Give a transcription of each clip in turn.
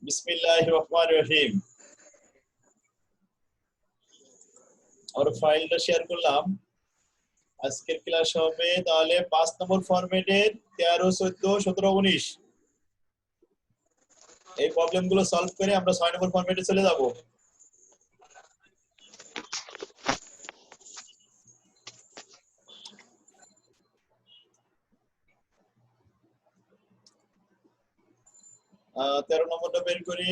বিসমিল্লাহির রহমানির রহিম। আর ফাইলটা শেয়ার করলাম। আজকের ক্লাস হবে তাহলে 5 নম্বর ফরম্যাটের 13, 14, 17, 19 এই প্রবলেমগুলো সলভ করে আমরা 6 নম্বর ফরম্যাটে চলে যাব। আহ 13 নম্বরটা বের করি।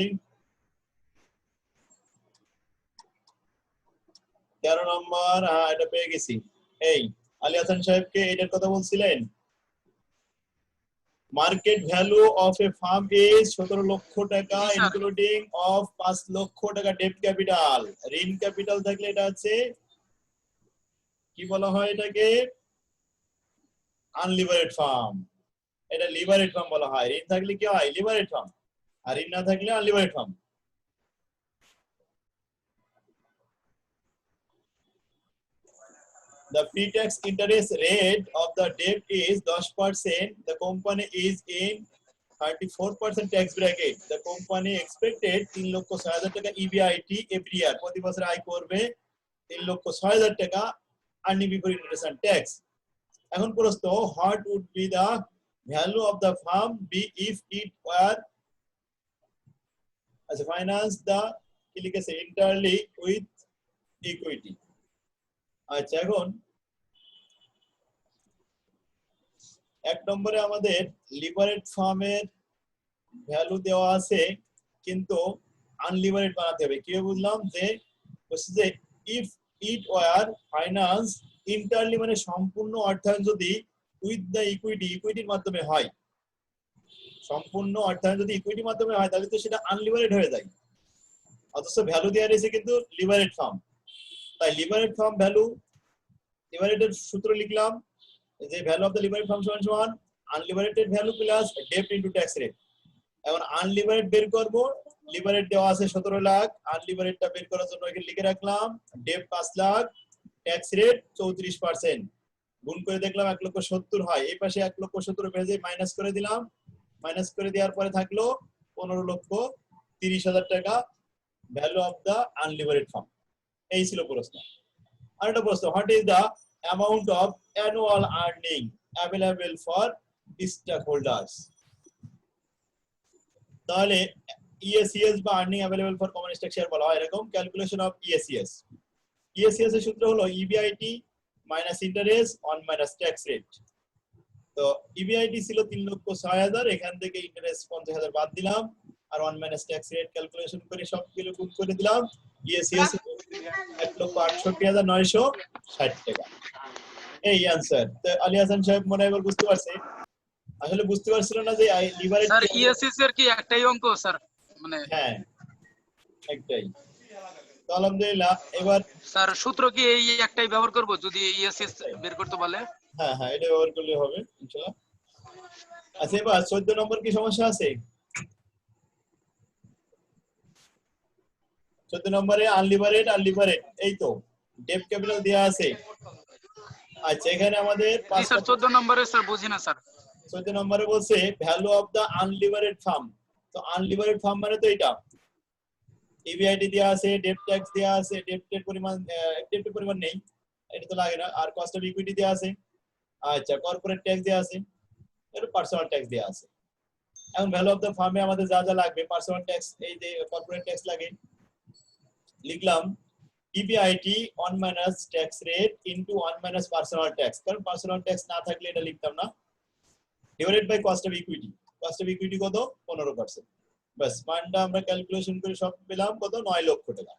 13 নম্বর, এটা পেয়ে গেছি। এই আলী হাসান সাহেবকে এটার কথা বলছিলেন। Market value of a firm is 17 lakh টাকা ইনক্লুডিং অফ 5 লক্ষ টাকা ডেট ক্যাপিটাল। ঋণ ক্যাপিটাল থাকলে এটা আছে কি বলা হয়, এটাকে আনলিভারেড ফার্ম। এটা লিভারেড ফার্ম বলা হয়। ঋণ থাকলে কি হয়? লিভারেড ফার্ম। আর ঋণ না থাকলে আনলিভারেড farm. The pre-tax interest rate of the debt is 10%. The company is in 34% tax bracket. The company expected 3,06,000 টাকা EBIT every year. প্রতি বছর আয় করবে 3,06,000 টাকা earning before interest and tax. এখন প্রশ্ন, what would be the value of the farm be if it were as finance the কি লিখেছে entirely with equity? আচ্ছা, এখন এক নম্বরে আমাদের লিভারেড ফার্মের ভ্যালু দেওয়া আছে, কিন্তু আনলিভারেড বানাতে হবে। কি বুঝলাম যে if it were finance entirely, মানে সম্পূর্ণ অর্থায়ন যদি উইথ দ্য ইকুইটি, ইকুইটির মাধ্যমে হয়, সম্পূর্ণ অর্থায়ন যদি ইকুইটির মাধ্যমে হয় তাহলে তো সেটা আনলিভারেড হয়ে যায়। অথচ ভ্যালু দেওয়া রয়েছে কিন্তু লিভারেড ফার্ম। তাই লিভারেড ফার্ম ভ্যালু, লিভারেটের সূত্র লিখলাম যে value of the levered firm সমান সমান unlevered value plus debt into tax rate. এখন আনলিভারেড বের করব, লিভারেট দেওয়া আছে 17 লাখ, আনলিভারেটটা বের করার জন্য এখানে লিখে রাখলাম ডেট 5 লাখ, ট্যাক্স রেট 34%। গুণ করে দেখলাম 1,70,000 হয়। এই পাশে 1,70,000 ভেজে মাইনাস করে দিলাম। মাইনাস করে দেওয়ার পরে থাকলো 15,30,000 টাকা ভ্যালু অফ দ্য আনলিভারেড ফার্ম। এই ছিল প্রশ্ন। আরেকটা প্রশ্ন, what is the amount of annual earning available for stock holders? তাহলে ইএসিএস বা earning available for common stock share বলা হয় এরকম। ক্যালকুলেশন অফ ইএসিএস, ইএসিএস এর সূত্র হলো EBIT minus interest one minus tax rate. তো ইবিআইটি ছিল 3,06,000, এখান থেকে ইন্টারেস্ট 50,000 বাদ দিলাম, আর one minus tax rate calculation করে সবগুলো গুণ করে দিলাম। ইএসিএস 1,68,960 টাকা। এই অ্যানসার। তো আলী হাসান সাহেব মনে হয় এবার বুঝতে পারছে। আসলে বুঝতে পারছিল না যে লিভারেট স্যার ইএসএস এর কি একটাই অঙ্ক স্যার? মানে হ্যাঁ, একটাই। তো আলহামদুলিল্লাহ, এবার স্যার সূত্র কি এই একটাই ব্যবহার করব যদি ইএসএস বের করতে বলে? হ্যাঁ হ্যাঁ, এটা ব্যবহার করলে হবে ইনশাআল্লাহ। আচ্ছা, এবার 14 নম্বর কি সমস্যা আছে? 14 নম্বরে আনলিভারেট আর লিভারেট, এই তো ডেট ক্যাপিটাল দেয়া আছে। আচ্ছা, এখানে আমাদের জি স্যার 14 নম্বরে স্যার বুঝি না স্যার। 14 নম্বরে বলছে ভ্যালু অফ দা আনলিভারেট ফার্ম। তো আনলিভারেট ফার্ম মানে তো এটা ইবিআইটি দেয়া আছে, ডেট ট্যাক্স দেয়া আছে, ডেটের পরিমাণ, ডেটের পরিমাণ নেই, এটা তো লাগে না, আর কস্ট অফ ইকুইটি দেয়া আছে। আচ্ছা, কর্পোরেট ট্যাক্স দেয়া আছে, এর পার্সোনাল ট্যাক্স দেয়া আছে। এখন ভ্যালু অফ দা ফার্মে আমাদের যা যা লাগবে, পার্সোনাল ট্যাক্স, এই যে কর্পোরেট ট্যাক্স লাগে, লিখলাম EBIT 1 minus tax rate into 1 minus personal tax, কারণ পার্সোনাল ট্যাক্স না থাকলে এটা লিখতাম না, divided by cost of equity. Cost of equity কত? 15%। বাস, মানটা আমরা ক্যালকুলেশন করে সব পেলাম কত? 9 লক্ষ টাকা।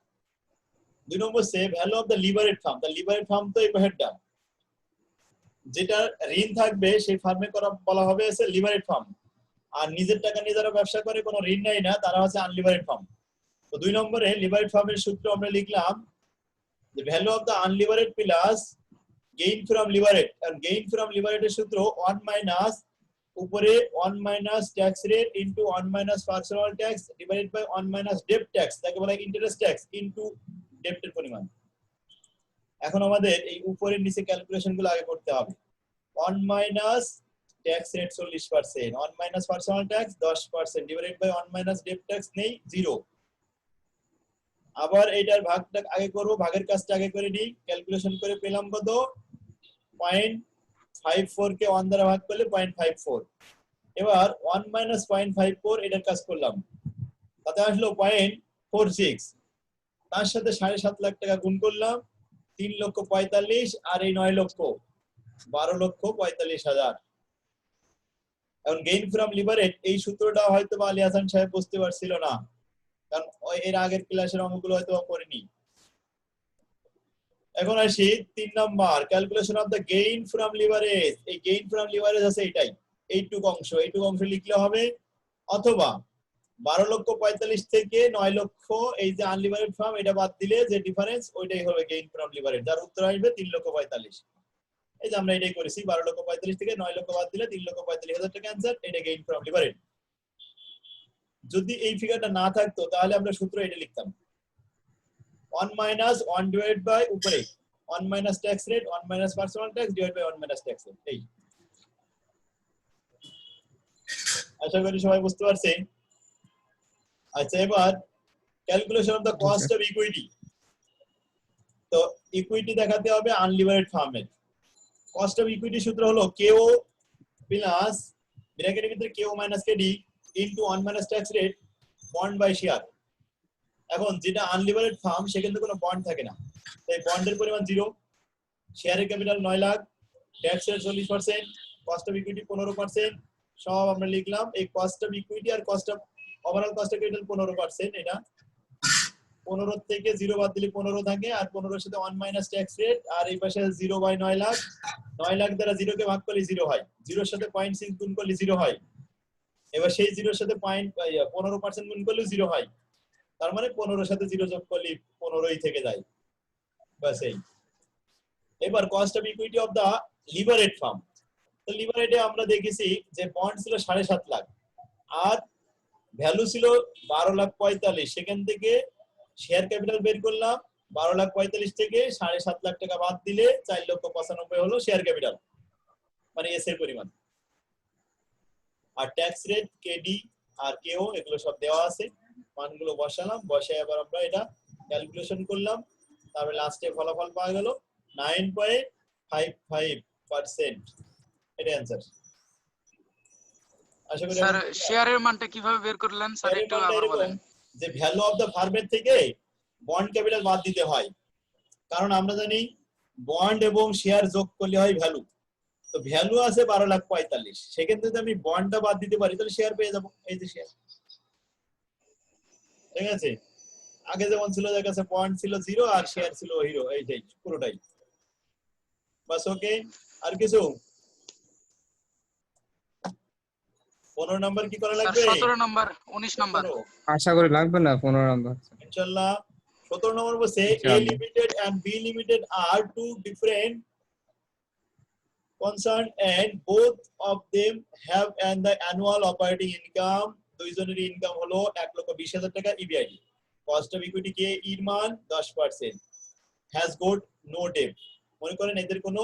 2 নম্বর সে value of the levered firm. The levered firm তো এই হেডটা, যেটা ঋণ থাকবে সেই ফার্মে করা বলা হবে আছে লিভারেট ফার্ম, আর নিজের টাকা নিয়ে যারা ব্যবসা করে কোনো ঋণ নাই না তারা হচ্ছে আনলিভারেট ফার্ম। তো 2 নম্বরে লিভারেট ফার্মের সূত্র আমরা লিখলাম the value of the unlevered plus gain from levered, and gain from levered এর সূত্র 1 minus উপরে 1 minus tax rate into 1 minus personal tax divided by 1 minus debt tax, তাকে বলা হয় interest tax into debt এর পরিমাণ। এখন আমাদের এই উপরের নিচে ক্যালকুলেশন গুলো আগে করতে হবে। 1 minus tax rate 40%, 1 minus personal tax 10% divided by 1 minus ডেপ ট্যাক্স নেই 0। আবার এইটার ভাগটা আগে করব, ভাগের কাজটা আগে করে নিই। ক্যালকুলেশন করে পেলাম কত, 0.54 কে 1 দ্বারা ভাগ করলে 0.54। এবার 1 মাইনাস 0.54 এটার কাজ করলাম, তাতে আসলো 0.46। তার সাথে 7.5 লাখ টাকা গুণ করলাম, 3,45,000, আর এই 9 লক্ষ 12,45,000। এখন গেইন ফ্রম লিভারেজ এই সূত্রটা হয়তো বা আলী হাসান সাহেব বুঝতে পারছিল না, কারণ এর আগের ক্লাসের অঙ্কগুলো হয়তো করেনি। এখন আসি 3 number, calculation of the gain from leverage. এই গেইন ফ্রম লিভারেজ আছে এটাই, এইটুকু অংশ লিখলে হবে, অথবা 12,45,000 থেকে 9 লক্ষ এই যে আনলিভারেড ফার্ম এটা বাদ দিলে যে ডিফারেন্স ওইটাই হবে গেইন ফ্রম লিভারেজ, যার উত্তর আসবে 3,45,000। এই যে আমরা এটাই করেছি, 12,45,000 থেকে 9 লক্ষ বাদ দিলে 3,45,000 টাকা অ্যানসার, এটা গেইন ফ্রম লিভারেজ। যদি এই ফিগারটা না থাকতো তাহলে আমরা সূত্র এটা লিখতাম, 1 মাইনাস 1 ডিভাইড বাই উপরে 1 minus tax rate 1 minus personal tax divide by 1 minus tax rate. এই আশা করি সবাই বুঝতে পারছেন। আচ্ছা, এবার calculation of the cost of equity. তো ইকুইটি দেখাতে হবে আনলিভারেড ফার্মের। কস্ট অফ ইকুইটি সূত্র হলো কেও প্লাস ব্র্যাকেটের ভিতরে K O minus K D into 1 minus tax rate bond by share. এখন যেটা আনলিভারেড ফার্ম সেখানে কোনো বন্ড থাকে না, তাই বন্ডের পরিমাণ 0, শেয়ারের capital 9 lakh, tax rate 40%, cost of equity 15%, সব আমরা লিখলাম। এই কস্ট অফ ইকুইটি আর cost of overall cost of capital 15%, এটা 15 থেকে 0 বাদ দিলে 15 থাকে, আর 15 এর সাথে 1 মাইনাস ট্যাক্স রেট, আর এই পাশে 0 বাই 9 লাখ, 9 লাখ দ্বারা 0 কে ভাগ করলে 0 হয়, 0 এর সাথে 0.6 গুণ করলে 0 হয়। এবার সেই 0 এর সাথে 15% গুণ করলে 0 হয়, তার মানে 15 এর সাথে 0 যোগ করলে 15ই থেকে যায়, বাস এই। এবার cost of equity of the levered firm. তো লিভারেডে আমরা দেখেছি যে বন্ড ছিল 7.5 লাখ আর ভ্যালু ছিল 12,45,000, সেখান থেকে শেয়ার ক্যাপিটাল বের করলাম, 12,45,000 থেকে 7.5 লাখ টাকা বাদ দিলে 4,95,000 হলো শেয়ার ক্যাপিটাল, মানে এস এর পরিমাণ। আর ট্যাক্স রেট কেডি আর কেও এগুলো সব দেওয়া আছে, মানগুলো বসালাম, বসে এবার আমরা এটা ক্যালকুলেশন করলাম, তারপরে লাস্টে ফলাফল পাওয়া গেল 9.55%। এটা অ্যানসার। আশা করি স্যার শেয়ারের মানটা কিভাবে বের করলেন স্যার, একটু আবার বলেন। যে ভ্যালু অফ দ্য ফার্মের থেকে বন্ড ক্যাপিটাল বাদ দিতে হয়, কারণ আমরা জানি বন্ড এবং শেয়ার যোগ করলে হয় ভ্যালু। তো ভ্যালু আছে 12,45,000, সেখান থেকে আমি বন্ডটা বাদ দিতে পারি, তাহলে শেয়ার পেয়ে যাবো। এই যে শেয়ার, ঠিক আছে। আগে যেমন ছিল, যার কাছে বন্ড ছিল 0 আর শেয়ার ছিল হিরো, এই যে পুরোটাই বাস। ওকে, আর কিছু 15 নাম্বার কি করা লাগবে? 17 নাম্বার 19 নাম্বার আশা করি লাগবে না 15 নাম্বার ইনশাআল্লাহ। 17 নম্বর বলছে A limited and B limited are two different concern and both of them have and the annual operating income, দুইজনের ইনকাম হলো 1,20,000 টাকা ইবিআইডি। কস্ট অফ ইকুইটি কে এর মান 10%, has got no debt। মনে করেন এদের কোনো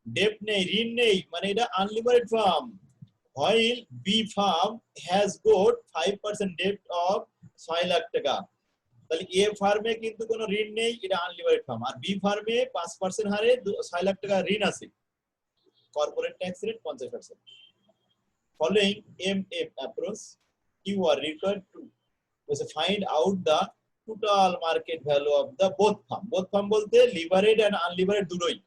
ডেট নেই, ঋণ নেই, মানে এটা unlevered firm. while B farm has got 5% debt of 6 lakh টাকা। তাহলে এ ফার্মে কিন্তু কোনো ঋণ নেই, এটা আনলিভারেড ফার্ম, আর বি ফার্মে 5% হারে 6 লাখ টাকা ঋণ আছে। Corporate tax rate 50%। Following MF approach you are required to find out the total market value of the both firm. Both firm বলতে লিভারেড এন্ড আনলিভারেড দুটোই।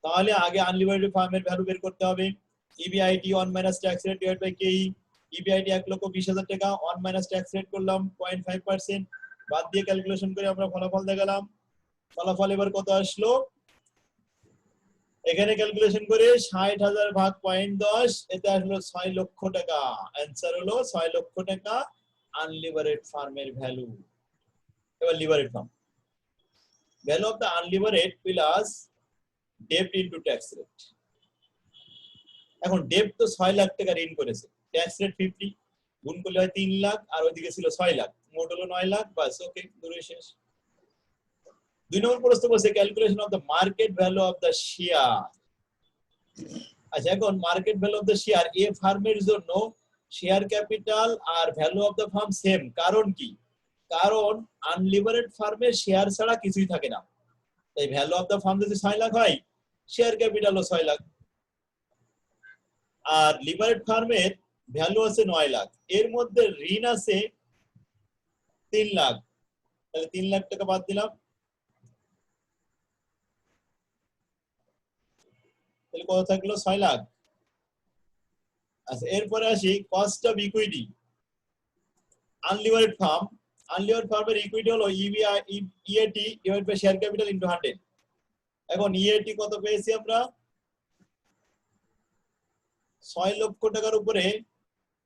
তাহলে আগে আনলিভারেড ফার্মের ভ্যালু বের করতে হবে। EBIT 1 minus tax rate divide by K E. EBIT 1,20,000 টাকা, 1 minus tax rate করলাম 0.5%, বাদ দিয়ে ক্যালকুলেশন করে আমরা ফলাফল দেখালাম। ফলাফল এবার কত আসলো, এখানে ক্যালকুলেশন করে 60,000 ভাগ 0.10, এতে আসলো 6 লক্ষ টাকা। অ্যানসার হলো 6 লক্ষ টাকা আনলিভারেড ফার্মের ভ্যালু। এবার লিভারেড farm, value of the unlevered plus ডেপ্ট into tax rate. এখন ডেপ্ট তো 6 লাখ টাকা ঋণ করেছে, ট্যাক্স রেট 50, গুণ করলে হয় 3 লাখ, আর ওইদিকে ছিল 6 লাখ, মোট হলো 9 লাখ। বাস, ওকে, দূরে শেষ। 2 নম্বর প্রশ্ন বলছে calculation of the market value of the share. আচ্ছা, এখন market value of the share A ফার্মের জন্য শেয়ার ক্যাপিটাল আর value of the firm same. কারণ কি? কারণ আনলিভারেড ফার্মের শেয়ার ছাড়া কিছুই থাকে না। তাই ভ্যালু অফ দ্য ফার্ম যদি 6 লাখ হয়, শেয়ার ক্যাপিটালও 6 লাখ। আর লিভারেড ফার্মের ভ্যালু আছে 9 লাখ, এর মধ্যে ঋণ আছে 3 লাখ, তাহলে 3 লাখ টাকা বাদ দিলাম, তাহলে কত থাকলো? 6 লাখ। আচ্ছা, এরপরে আসি কস্ট অফ ইকুইটি। আনলিভারেড ফার্মের ইকুইটি হলো EAT divide by share capital into 100। এখন ইএটি কত পেয়েছি আমরা? 6 লক্ষ টাকার উপরে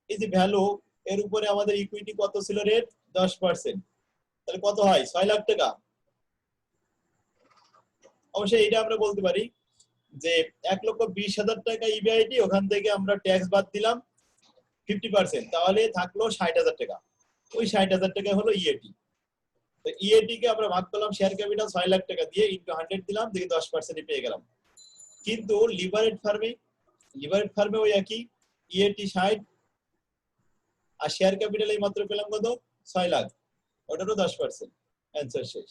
এই যে ভ্যালু, এর উপরে আমাদের ইকুইটি কত ছিল? রেট 10%, তাহলে কত হয়? 6 লাখ টাকা। অবশ্যই এটা আমরা বলতে পারি যে 1,20,000 টাকা ইবিআইটি, ওখান থেকে আমরা ট্যাক্স বাদ দিলাম 50%, তাহলে থাকলো 60,000 টাকা। ওই 60,000 টাকা হলো ইএটি। তো ইএটি কে আমরা ভাগ করলাম শেয়ার ক্যাপিটাল 6 লাখ টাকা দিয়ে, ইনটু 100 দিলাম, দেখি 10% পেয়ে গেলাম। কিন্তু লিভারেড ফার্মে ওই একই, ইএটি 60 আর শেয়ার ক্যাপিটাল এই মাত্র পেলাম কত? 6 লাখ, ওটারও 10%। অ্যানসার শেষ।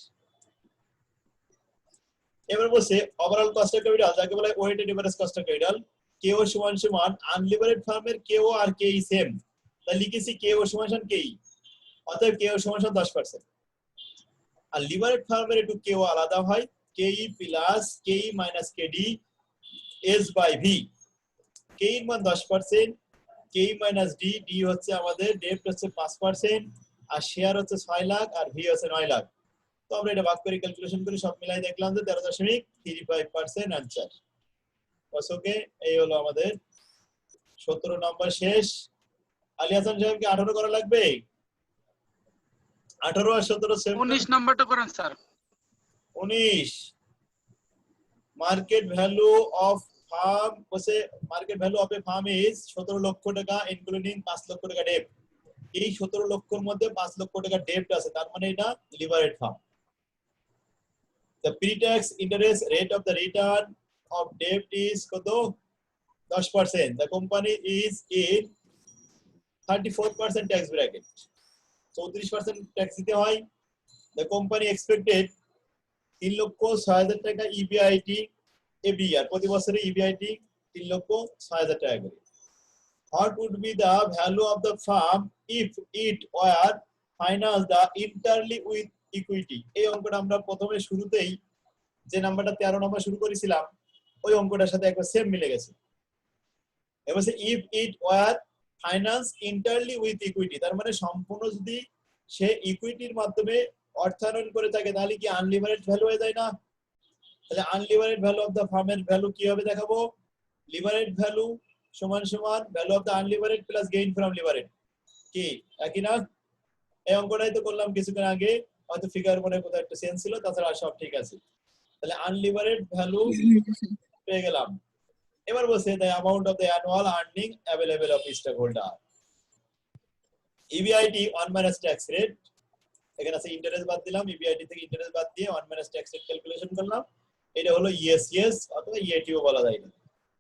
এবার বলছে ওভারঅল কস্ট অফ ক্যাপিটাল, যাকে বলে weighted average cost of capital, K O সমান সমান আনলিভারেড ফার্মের কেও আর কেই সেম, তাই লিখেছি কেও সমান সমান কেই, অতএব কেও সমান সমান 10%। আর লিভারেড ফার্মের একটু কেও আলাদা হয়, K E plus K E minus K D S by V. K E এর মান 10%, কেই মাইনাস ডি, ডি হচ্ছে আমাদের ডেপ্ট হচ্ছে 5%, আর শেয়ার হচ্ছে 6 লাখ, আর ভি হচ্ছে 9 লাখ। তো আমরা এটা ভাগ করে ক্যালকুলেশন করে সব মিলাই দেখলাম যে 13.35% आंसर। ওকে, এই হলো আমাদের 17 নম্বর শেষ। আলী হাসান সাহেবকে 18 করা লাগবে? 18 আর 17 সেম। 19 নাম্বারটা করেন sir. 19 market value of firm বসে, market value of a firm is 17 lakh টাকা ইনক্লুডিং 5 লক্ষ টাকা ডেপ্ট। এই 17 লক্ষর মধ্যে 5 লক্ষ টাকা ডেপ্ট আছে, তার মানে এটা লিভারেড farm. The pre-tax interest rate of the return of debt is কত? 10%. The company is in 34% tax bracket. 34% tax দিতে হয়। The company expected 3,06,000 টাকা EBIT every year, প্রতি বছরে EBIT 3,06,000 টাকা করে। What would be the value of the firm if it were financed the entirely with equity? এই অঙ্কটা আমরা প্রথমে শুরুতেই যে নাম্বারটা 13 নম্বর শুরু করেছিলাম, ওই অঙ্কটার সাথে একবার সেম মিলে গেছে। এবার if it were finance entirely with equity, তার মানে সম্পূর্ণ যদি সে ইকুইটির মাধ্যমে অর্থায়ন করে থাকে, তাহলে কি আনলিভারেড ভ্যালু হয়ে যায় না? তাহলে আনলিভারেড ভ্যালু অফ দ্য ফার্মের ভ্যালু কি হবে দেখাবো। লিভারেড ভ্যালু সমান সমান value of the unlevered plus gain from levered, কি একই না? এই অঙ্কটাই তো করলাম কিছুক্ষণ আগে, হয়তো ফিগার মনে কোথাও একটা চেঞ্জ ছিল, তাছাড়া সব ঠিক আছে। তাহলে আনলিভারেড ভ্যালু পেয়ে গেলাম। এবার বলছে the amount of the annual earning available of stock holder, EBIT 1 minus tax rate, এখানে আছে ইন্টারেস্ট বাদ দিলাম, EBIT থেকে ইন্টারেস্ট বাদ দিয়ে 1 minus tax rate ক্যালকুলেশন করলাম, এটা হলো ইএসএস অথবা ইএটিও বলা যায় না,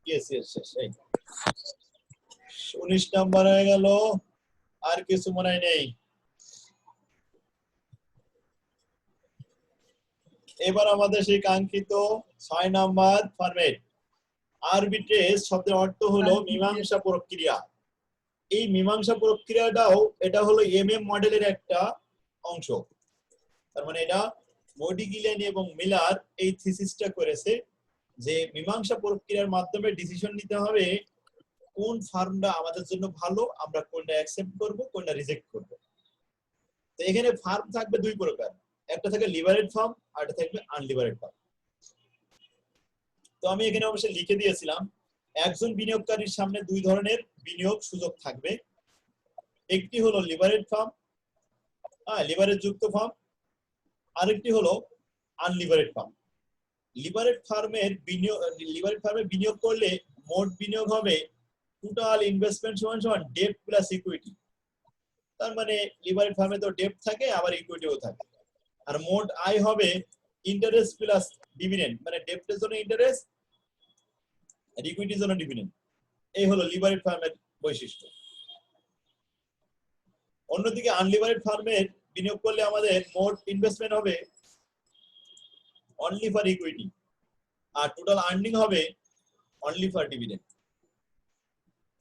ইএসএস শেষ। এই 19 নাম্বার হয়ে গেল, আর কিছু মনে নেই। এবার আমাদের সেই কাঙ্ক্ষিত 6 নাম্বার ফরম্যাট। আরবিট্রেজ শব্দের অর্থ হলো মীমাংসা প্রক্রিয়া। এই মীমাংসা প্রক্রিয়াটাও এটা হলো এমএম মডেলের একটা অংশ। তার মানে এটা মডিগিলিয়ান এবং মিলার এই থিসিসটা করেছে যে মীমাংসা প্রক্রিয়ার মাধ্যমে ডিসিশন নিতে হবে কোন ফার্মটা আমাদের জন্য ভালো, আমরা কোনটা অ্যাকসেপ্ট করব, কোনটা রিজেক্ট করব। তো এখানে ফার্ম থাকবে দুই প্রকার, একটা থাকে লিভারেড ফার্ম আর একটা থাকবে আনলিভারেড ফার্ম। তো আমি এখানে অবশ্যই লিখে দিয়েছিলাম একজন বিনিয়োগকারীর সামনে দুই ধরনের বিনিয়োগ সুযোগ থাকবে, একটি হলো লিভারেড ফার্ম, লিভারেজ যুক্ত ফার্ম, আরেকটি হলো আনলিভারেড ফার্ম। লিভারেড ফার্মে বিনিয়োগ করলে মোট বিনিয়োগ হবে টোটাল ইনভেস্টমেন্ট সমান সমান ডেপ্ট প্লাস ইকুইটি। তার মানে লিভারেড ফার্মে তো ডেপ্ট থাকে আবার ইকুইটিও থাকে, আর মোট আয় হবে ইন্টারেস্ট প্লাস ডিভিডেন্ড, মানে ডেপ্টের জন্য ইন্টারেস্ট আর ইকুইটির জন্য ডিভিডেন্ড। এই হলো লিভারেড ফার্মের বৈশিষ্ট্য। অন্যদিকে আনলিভারেড ফার্মের বিনিয়োগ করলে আমাদের মোট ইনভেস্টমেন্ট হবে অনলি ফর ইকুইটি, আর টোটাল আর্নিং হবে অনলি ফর ডিভিডেন্ড।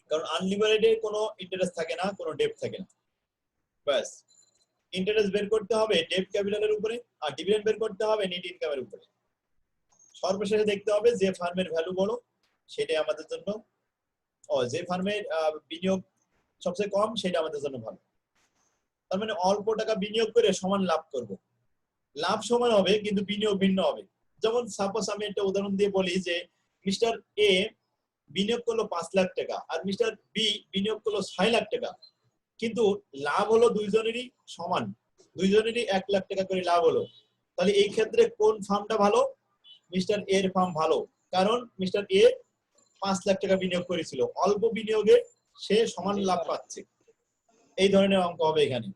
কারণ আনলিভারেডে কোনো ইন্টারেস্ট থাকে না, কোনো ডেট থাকে না। ব্যাস, ইন্টারেস্ট বের করতে হবে ডেট ক্যাপিটালের উপরে, আর ডিভিডেন্ড বের করতে হবে নেট ইনকামের উপরে। সর্বশেষে দেখতে হবে যে ফার্মের ভ্যালু বড় সেটাই আমাদের জন্য, যে ফার্মের বিনিয়োগ সবচেয়ে কম সেটা আমাদের জন্য ভালো। তার মানে অল্প টাকা বিনিয়োগ করে সমান লাভ করব, লাভ সমান হবে কিন্তু বিনিয়োগ ভিন্ন হবে। যেমন সাপোজ আমি একটা উদাহরণ দিয়ে বলি যে মিস্টার এ বিনিয়োগ করলো 5 লাখ টাকা আর মিস্টার বি বিনিয়োগ করলো 6 লাখ টাকা, কিন্তু লাভ হলো দুইজনেরই সমান, দুইজনেরই 1 লাখ টাকা করে লাভ হলো। তাহলে এই ক্ষেত্রে কোন ফার্মটা ভালো? মিস্টার এর ফার্ম ভালো, কারণ মিস্টার এ 5 লাখ টাকা বিনিয়োগ করেছিল, অল্প বিনিয়োগে সে সমান লাভ পাচ্ছে। এই ধরনের অঙ্ক হবে এখানে।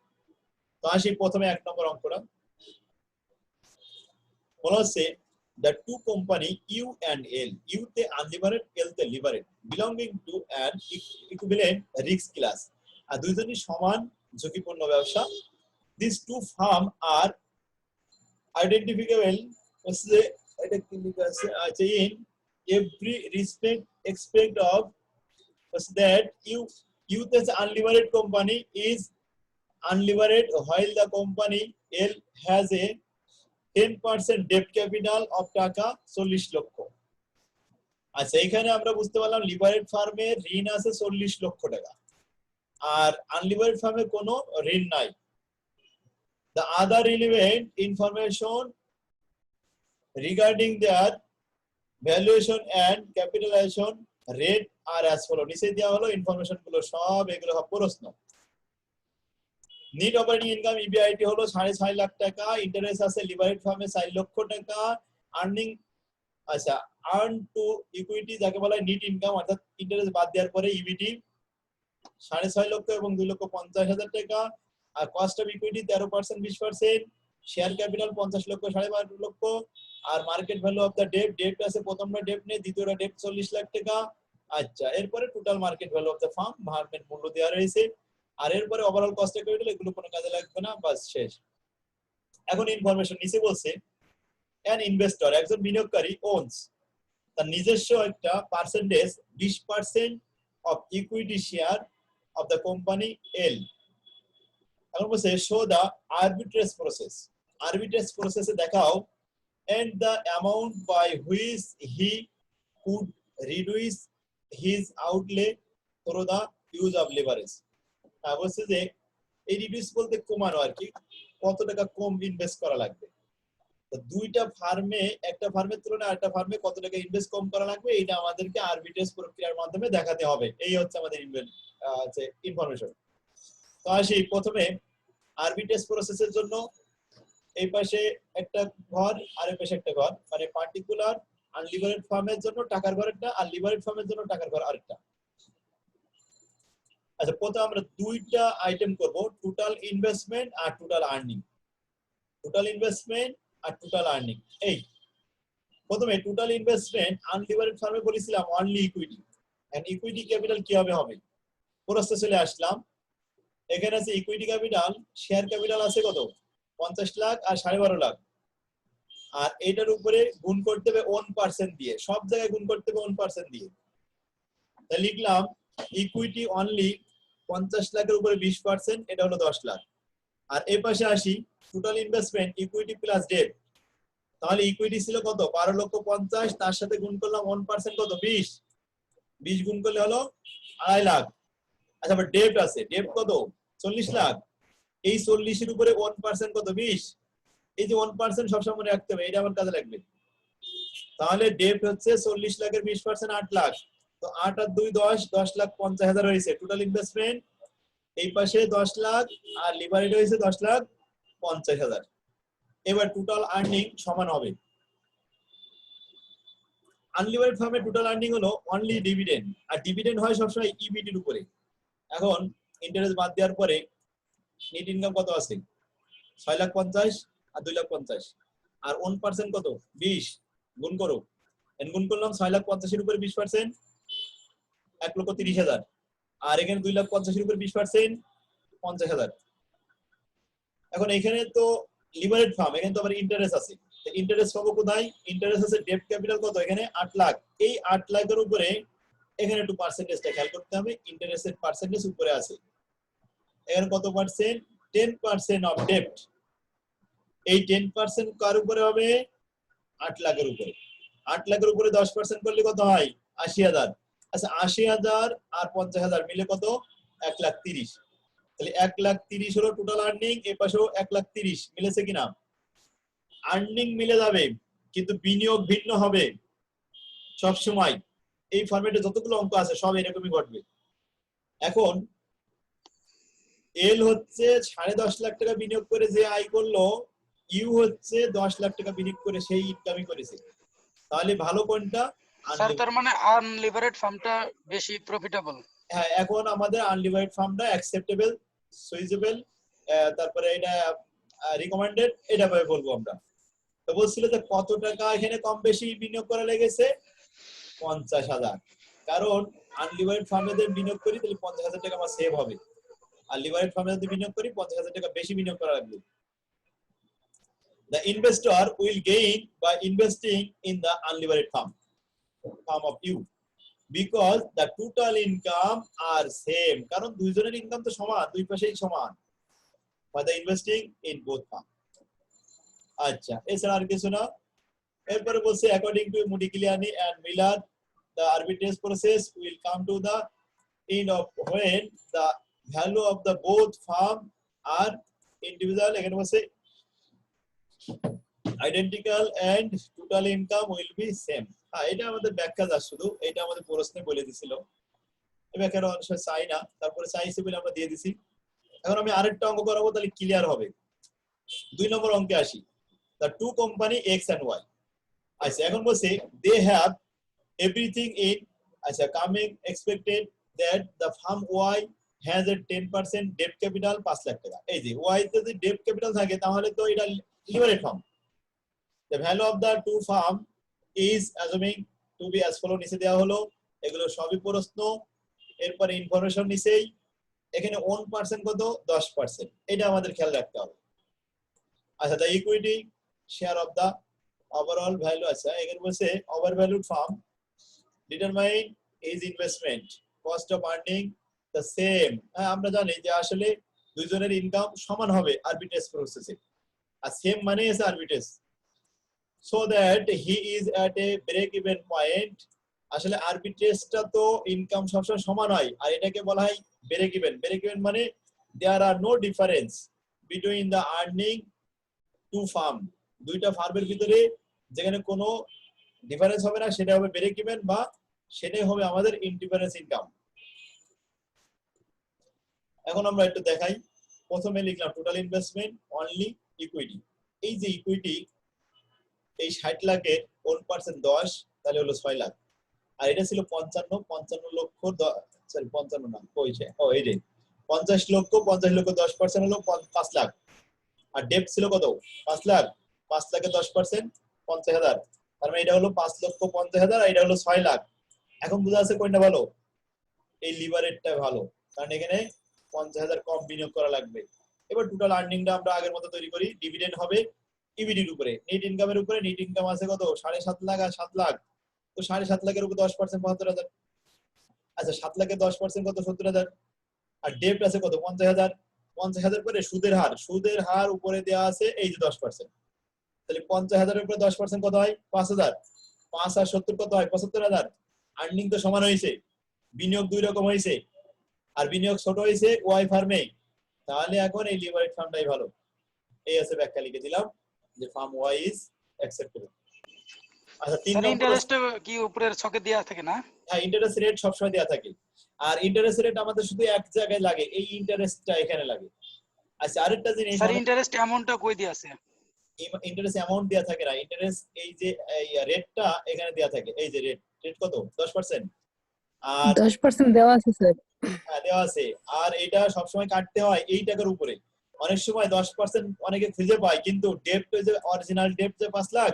তো আসি প্রথমে 1 নম্বর অঙ্কটা। বলা হচ্ছে the two company U and L, U তে unlevered, L তে levered, belonging to an equivalent risk class, আর দুইজনই সমান ঝুঁকিপূর্ণ ব্যবসা। These two firm are identifiable এটা কি লেখা আছে in every respect expect of that U তে unlevered company is unlevered while the company L has a 10% debt capital of টাকা 40 লক্ষ। আচ্ছা, এখানে আমরা বুঝতে পারলাম লিভারেড ফার্মে ঋণ আছে 40 লক্ষ টাকা, আর আনলিভারেড ফার্মে কোনো ঋণ নাই। The other relevant information regarding their valuation and capitalization rate are as follows. নিচে দেওয়া হলো ইনফরমেশন গুলো, সব এগুলো সব প্রশ্ন। নেট অপারেটিং ইনকাম ইবিআইটি হলো 6.5 লাখ টাকা, ইন্টারেস্ট আছে লিভারেড ফার্মে 4 লক্ষ টাকা, আর্নিং আচ্ছা আর্ন টু ইকুইটি যাকে বলা হয় নেট ইনকাম, অর্থাৎ ইন্টারেস্ট বাদ দেওয়ার পরে ইবিটি 6.5 লক্ষ এবং 2,50,000 টাকা, আর cost of equity 13% 20%, share capital 50 lakh 12.5 lakh, আর market value of the debt আছে, প্রথমটা ডেট নেই, দ্বিতীয়টা ডেট 40 লাখ টাকা। আচ্ছা, এরপরে total market value of the firm, ফার্মের মূল্য দেওয়া রয়েছে, আর এরপরে ওভারঅল কস্ট অফ ক্যাপিটাল, এগুলো কোনো কাজে লাগবে না, বাস শেষ। এখন ইনফরমেশন নিচে বলছে an investor, একজন বিনিয়োগকারী owns তার নিজস্ব একটা percentage 20% of equity share of the company L। এখন বলছে show the arbitrage process, arbitrage process এ দেখাও and the amount by which he could reduce his outlay through the use of leverage। বলছে যে এই রিডিউস বলতে কমানো আর কি, কত টাকা কম ইনভেস্ট করা লাগবে। দুইটা ফার্মে, একটা ফার্মের তুলনায় আরেকটা ফার্মে কত টাকা ইনভেস্ট কম করা লাগবে, এটা আমাদেরকে আরবিট্রেজ প্রক্রিয়ার মাধ্যমে দেখাতে হবে। এই হচ্ছে আমাদের ইনফরমেশন। তো আসি প্রথমে আরবিট্রেজ প্রসেসের জন্য এই পাশে একটা ঘর আর এই পাশে একটা ঘর, মানে পার্টিকুলার আনলিভারেড ফার্মের জন্য টাকার ঘর একটা, আর লিভারেড ফার্মের জন্য টাকার ঘর আরেকটা। আচ্ছা, প্রথমে আমরা দুইটা আইটেম করব, টোটাল ইনভেস্টমেন্ট আর টোটাল আর্নিং। টোটাল ইনভেস্টমেন্ট আর টোটাল আর্নিং। এই প্রথমে টোটাল ইনভেস্টমেন্ট আনলিভারেড ফার্মে বলেছিলাম only equity, and equity capital কিভাবে হবে, প্রসেসে চলে আসলাম। এখানে আছে ইকুইটি ক্যাপিটাল, শেয়ার ক্যাপিটাল আছে কত 50 লাখ আর 12.5 লাখ, আর এটার উপরে গুণ করতে হবে 1% দিয়ে, সব জায়গায় গুণ করতে হবে 1% দিয়ে। তাই লিখলাম ইকুইটি অনলি 50 লাখের উপরে 20%, এটা হলো 10 লাখ। আর এই পাশে আসি total investment equity plus debt, তাহলে ইকুইটি ছিল কত 12,50,000, তার সাথে গুণ করলাম 1% কত 20 গুণ করলে হলো 2.5 লাখ। আচ্ছা, আবার ডেট আছে, ডেট কত 40 লাখ, এই 40 এর উপরে 1% কত 20, এই যে 1% সবসময় মনে রাখতে হবে, এটা আমার কাজে লাগবে। তাহলে ডেট হচ্ছে 40 লাখের 20% 8 লাখ, তো 8 আর 2 10,50,000 হয়েছে টোটাল ইনভেস্টমেন্ট। এই পাশে 10 লাখ আর লিভারেজ হয়েছে 10,50,000। এবার টোটাল আর্নিং সমান হবে, আনলিভারেড ফার্মে টোটাল আর্নিং হলো অনলি ডিভিডেন্ড, আর ডিভিডেন্ড হয় সবসময় ইবিটির উপরে। এখন ইন্টারেস্ট বাদ দেওয়ার পরে নেট ইনকাম কত আছে 6,50,000 আর 2,50,000, আর 1% কত 20 গুণ করো এন গুণ করলাম 6,85,000 এর উপরে 20%, 1,30,000, আর এখানে 2,85,000 এর উপরে 20%, 50,000। এখন এখানে তো লিভারেজ ফার্ম, এখানে তো আবার ইন্টারেস্ট আছে, তো ইন্টারেস্ট পাবো কোথায়? ইন্টারেস্ট আছে ডেট ক্যাপিটাল কত এখানে 8 লাখ, এই 8 লাখের উপরে এখানে একটু পার্সেন্টেজটা খেয়াল করতে হবে, ইন্টারেস্টের পার্সেন্টেজ উপরে আছে, এখানে কত পার্সেন্ট? 10% of date. এই 10% কার উপরে হবে? 8 লাখের উপরে। 8 লাখের উপরে 10% করলে কত হয়? 80,000। আচ্ছা 80,000 আর 50,000 মিলে কত? 1,30,000। তাহলে 1,30,000 হলো টোটাল আর্নিং, এই পাশেও 1,30,000 মিলেছে কিনা? আর্নিং মিলে যাবে কিন্তু বিনিয়োগ ভিন্ন হবে সব সময়। এই ফরম্যাটে যতগুলো অঙ্ক আছে সব এরকমই ঘটবে। এখন এল হচ্ছে 10.5 লাখ টাকা বিনিয়োগ করে যে আয় করলো, ইউ হচ্ছে 10 লাখ টাকা বিনিয়োগ করে সেই ইনকামই করেছে। তাহলে ভালো কোনটা? স্যার তার মানে আনলিভারেড ফার্মটা বেশি প্রফিটেবল। হ্যাঁ, এখন আমাদের আনলিভারেড ফার্মটা অ্যাকসেপ্টেবল, সুইজেবল, তারপরে এটা রিকমেন্ডেড, এটা ভাবে বলবো আমরা। তো বলছিল যে কত টাকা এখানে কম বেশি বিনিয়োগ করা লেগেছে? 50,000। কারণ আনলিভারেড ফার্মে যদি বিনিয়োগ করি তাহলে 50,000 টাকা আমার সেভ হবে, আর লিভারেড ফার্মে যদি বিনিয়োগ করি 50,000 টাকা বেশি বিনিয়োগ করা লাগবে। The investor will gain by investing in the unlevered farm of you because the total income are same, কারণ দুইজনের ইনকাম তো সমান, দুই পাশেই সমান, by the investing in both farm। আচ্ছা এছাড়া আর কিছু না। এরপরে বলছে according to Modigliani and Miller the arbitrage process will come to the end of when the value of the both farm are individual, এখানে বলছে identical and total income will be same। হ্যাঁ এটা আমাদের ব্যাখ্যা যা, শুধু এটা আমাদের প্রশ্নে বলে দিছিল, এই ব্যাখ্যাটা অনেক সময় চাই না, তারপরে চাইছে বলে আমরা দিয়ে দিছি। এখন আমি আরেকটা অঙ্ক করাবো, তাহলে ক্লিয়ার হবে। 2 নম্বর অঙ্কে আসি, the two company X and Y। আচ্ছা এখন বলছে they have everything in, আচ্ছা coming expected that the firm Y has a 10% debt capital 5 lakh টাকা। এই যে Y তে যদি debt capital থাকে তাহলে তো এটা leverage farm. The value of the two firm is assuming to be as follow, নিচে দেওয়া হলো, এগুলো সবই প্রশ্ন। এরপরে ইনফরমেশন নিচেই, এখানে 1% কত? 10%, এটা আমাদের খেয়াল রাখতে হবে। আচ্ছা the equity share of the overall value, আচ্ছা এখানে বলছে overvalued firm determine is investment cost of earning the same। হ্যাঁ আমরা জানি যে আসলে দুইজনের ইনকাম সমান হবে আরবিট্রেজ প্রসেসে, আর সেম মানে আছে arbitrage, so that he is at a break even point। আসলে আরবিট্রেজটা তো ইনকাম সবসময় সমান হয়, আর এটাকে বলা হয় ব্রেক ইভেন। ব্রেক ইভেন মানে there are no difference between the earning two farm, দুইটা ফার্মের ভিতরে যেখানে কোনো ডিফারেন্স হবে না, সেটা হবে ব্রেক ইভেন, বা সেটাই হবে আমাদের ইনডিফারেন্স ইনকাম। এখন আমরা একটু দেখাই, প্রথমে লিখলাম টোটাল ইনভেস্টমেন্ট অনলি ইকুইটি। এই যে ইকুইটি, এই 60 লাখের 1% 10, তাহলে হলো 6 লাখ, আর এটা ছিল 55 লক্ষ, সরি 55 না, কইছে ও এই যে 50 লক্ষ, 50 লক্ষ 10% হলো 5 লাখ, আর ডেপ্ট ছিল কত? 5 লাখ, 5 লাখে 10% 50,000, তার মানে এটা হলো 5,50,000, আর এটা হলো 6 লাখ। এখন বুঝা আছে কোনটা ভালো? এই লিভারেজটা ভালো, কারণ এখানে 50,000 কম বিনিয়োগ করা লাগবে। এবার টোটাল আর্নিংটা আমরা আগের মতো তৈরি করি, ডিভিডেন্ড হবে ইবিডির উপরে, নেট ইনকামের উপরে। নেট ইনকাম আছে কত? 7.5 লাখ আর 7 লাখ, তো 7.5 লাখের উপর 10% 75,000। আচ্ছা 7 লাখের 10% কত? 70,000। আর ডেপ্ট আছে কত? 50,000। 50,000 পরে সুদের হার, সুদের হার উপরে দেওয়া আছে এই যে 10%, তাহলে 50,000 এর উপরে 10% কত হয়? 5,000। 5 আর 70 কত হয়? 75,000। আর্নিং তো সমান হয়েছে, বিনিয়োগ দুই রকম হয়েছে, আর বিনিয়োগ ছোট হয়েছে ওয়াই ফার্মে, তাহলে এখন এই লিভারেজ ফার্মটাই ভালো। এই আছে ব্যাখ্যা লিখে দিলাম যে ফার্ম ওয়াই ইজ অ্যাকসেপ্টেবল। আচ্ছা 3 নম্বর, ইন্টারেস্ট কি উপরের ছকে দেয়া থাকে না? হ্যাঁ ইন্টারেস্ট রেট সবসময় দেওয়া থাকে, আর ইন্টারেস্ট রেট আমাদের শুধু এক জায়গায় লাগে, এই ইন্টারেস্টটা এখানে লাগে। আচ্ছা আরেকটা জিনিস, স্যার ইন্টারেস্ট অ্যামাউন্টটা কই দেয়া আছে? ইন্টারেস্ট অ্যামাউন্ট দেওয়া থাকে না, ইন্টারেস্ট এই যে রেটটা এখানে দেওয়া থাকে, এই যে রেট, রেট কত? 10%, আর 10% দেওয়া আছে স্যার। হ্যাঁ দেওয়া আছে, আর এটা সবসময় কাটতে হয় এই টাকার উপরে। অনেক সময় 10% অনেকে খুঁজে পায়, কিন্তু ডেপ্ট যে অরিজিনাল ডেপ্ট যে 5 লাখ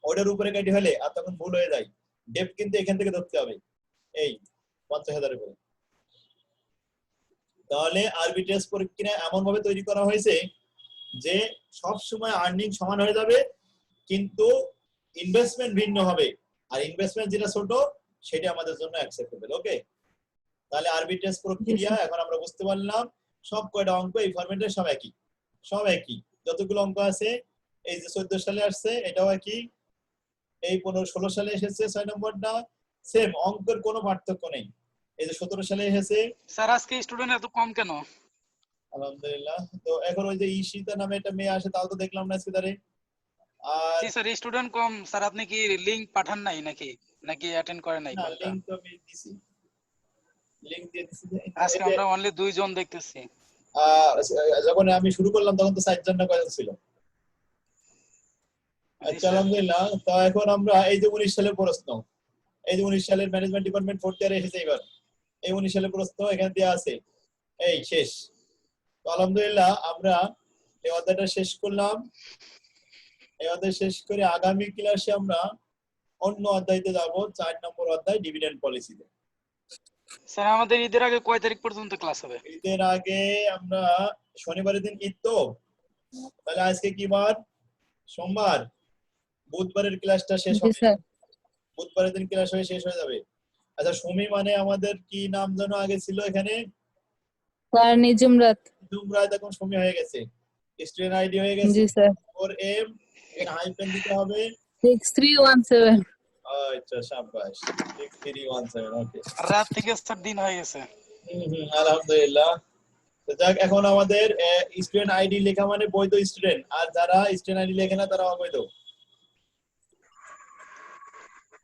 ওটার উপরে কেটে ফেলে, আর তখন ভুল হয়ে যায়। ডেপ কিন্তু এখান থেকে ধরতে হবে, এই 50,000 করে। তাহলে আরবিট্রাজ প্রক্রিয়া এমন ভাবে তৈরি করা হয়েছে যে সব সময় আর্নিং সমান হয়ে যাবে, কিন্তু ইনভেস্টমেন্ট ভিন্ন হবে, আর ইনভেস্টমেন্ট যেটা ছোট সেটা আমাদের জন্য অ্যাকসেপ্টেবল। ওকে, তাহলে আরবিট্রাজ প্রক্রিয়া এখন আমরা বুঝতে পারলাম সব কয়টা অঙ্ক এই ফরম্যাটে সব একই, সব একই। যতগুলো অঙ্ক আছে, এই যে 14 সালে আসছে এটাও একই, এই 15-16 সালে এসেছে 6 নম্বরটা সেম, অঙ্কের কোনো পার্থক্য নেই। এই যে 17 সালে এসেছে। স্যার আজকে স্টুডেন্ট এত কম কেন? আলহামদুলিল্লাহ। তো এখন ওই যে ঈশিতা নামে একটা মেয়ে আসে, তাও তো দেখলাম না আজকে তারে। আর জি স্যার স্টুডেন্ট কম স্যার, আপনি কি লিংক পাঠান নাই নাকি নাকি অ্যাটেন্ড করেন নাই না, কোনটা? লিংক তো আমি দিছি, লিংক দিয়ে দিছি যে আজকে আমরা অনলি 2 জন দেখতেছি। যখন আমি শুরু করলাম তখন তো 4 জন না কয়জন ছিল। জি আচ্ছা, স্যার। আলহামদুলিল্লাহ। তো এখন আমরা এই যে 19 সালের প্রশ্ন, এই যে 19 সালের ম্যানেজমেন্ট ডিপার্টমেন্ট 4th ইয়ারে এসেছে এবার, এই 19 সালের প্রশ্ন এখানে দেওয়া আছে, এই শেষ। তো আলহামদুলিল্লাহ আমরা এই অধ্যায়টা শেষ করলাম। এই অধ্যায় শেষ করে আগামী ক্লাসে আমরা অন্য অধ্যায়তে যাব, 4 নম্বর অধ্যায় ডিভিডেন্ড পলিসিতে। স্যার আমাদের ঈদের আগে কয় তারিখ পর্যন্ত ক্লাস হবে? ঈদের আগে আমরা শনিবারের দিন ঈদ, তো তাহলে আজকে কি বার? সোমবার। বুধবারের ক্লাসটা শেষ জি হবে, স্যার। বুধবারের দিন ক্লাস হয়ে শেষ হয়ে যাবে। আচ্ছা, সুমি মানে আমাদের কি নাম যেন আগে ছিল এখানে? স্যার নিজুমরাত। জুমরাত, এখন সুমি হয়ে গেছে। স্টুডেন্ট আইডি হয়ে গেছে জি স্যার। 4M, এখানে হাইফেন দিতে হবে। 6317। আচ্ছা, শাবাশ, 6317। ওকে, রাত থেকে স্যার দিন হয়ে গেছে। আলহামদুলিল্লাহ। তো যাক, এখন আমাদের স্টুডেন্ট আইডি লেখা মানে বৈধ স্টুডেন্ট, আর যারা স্টুডেন্ট আইডি লেখে না তারা অবৈধ।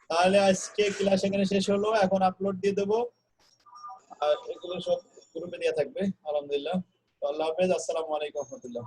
তাহলে আজকে ক্লাস এখানে শেষ হলো, এখন আপলোড দিয়ে দেবো, আর এগুলো সব গ্রুপে দেওয়া থাকবে। আলহামদুলিল্লাহ। তো আল্লাহ হাফেজ, আসসালামু আলাইকুম ওয়া রাহমাতুল্লাহ।